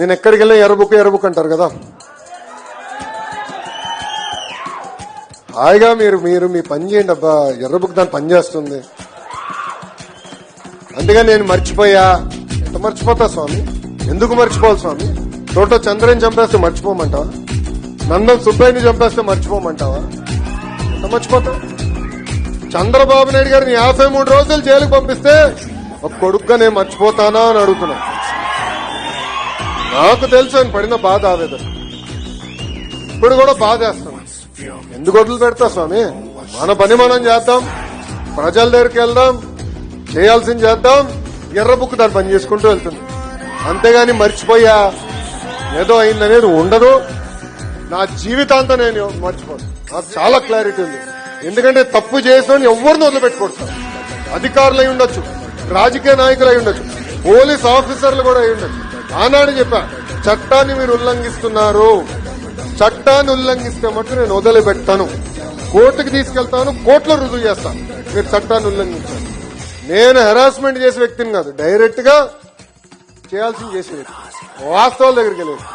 నేను ఎక్కడికి వెళ్ళినా ఎర్రబుక్ అంటారు కదా. హాయిగా మీరు మీ పని చేయండి అబ్బా. ఎర్రబుక్ దాని పని చేస్తుంది. అందుకని నేను మర్చిపోయా. ఎంత మర్చిపోతా స్వామి? ఎందుకు మర్చిపోవాలి స్వామి? తోట చంద్రని చంపేస్తే మర్చిపోమంటావా? నందం సుబ్బయ్యని చంపేస్తే మర్చిపోమంటావా? ఎంత మర్చిపోతా? చంద్రబాబు నాయుడు గారిని 53 రోజులు జైలుకు పంపిస్తే ఒక కొడుకుగా నేను మర్చిపోతానా అని అడుగుతున్నా. నాకు తెలుసు ఆయన పడిన బాధ, ఆవేదన. ఇప్పుడు కూడా బాధేస్తాను. ఎందుకు వదిలి పెడతా స్వామి? మన పని మనం చేద్దాం, ప్రజల దగ్గరికి వెళ్దాం, చేయాల్సింది చేద్దాం. ఎర్రబుక్ దాన్ని పని చేసుకుంటూ వెళ్తుంది. అంతేగాని మర్చిపోయా ఏదో అయిందనేది ఉండదు. నా జీవితాంతం నేను మర్చిపోను. నాకు చాలా క్లారిటీ ఉంది. ఎందుకంటే తప్పు చేసిన ఎవరిని వదిలిపెట్టుకోవచ్చు. అధికారులు అయి ఉండొచ్చు, రాజకీయ నాయకులు అయి ఉండొచ్చు, పోలీస్ ఆఫీసర్లు కూడా అయి ఉండొచ్చు. ఆనాడు చెప్పా, చట్టాన్ని మీరు ఉల్లంఘిస్తున్నారు. చట్టాన్ని ఉల్లంఘిస్తే మటు నేను వదిలిపెట్టాను. కోర్టుకు తీసుకెళ్తాను, కోర్టులో రుజువు చేస్తాను మీరు చట్టాన్ని ఉల్లంఘించాను. నేను హెరాస్మెంట్ చేసే వ్యక్తిని కాదు, డైరెక్ట్ గా చేయాల్సింది చేసే వ్యక్తి. వాస్తవాల దగ్గరికి వెళ్ళేది.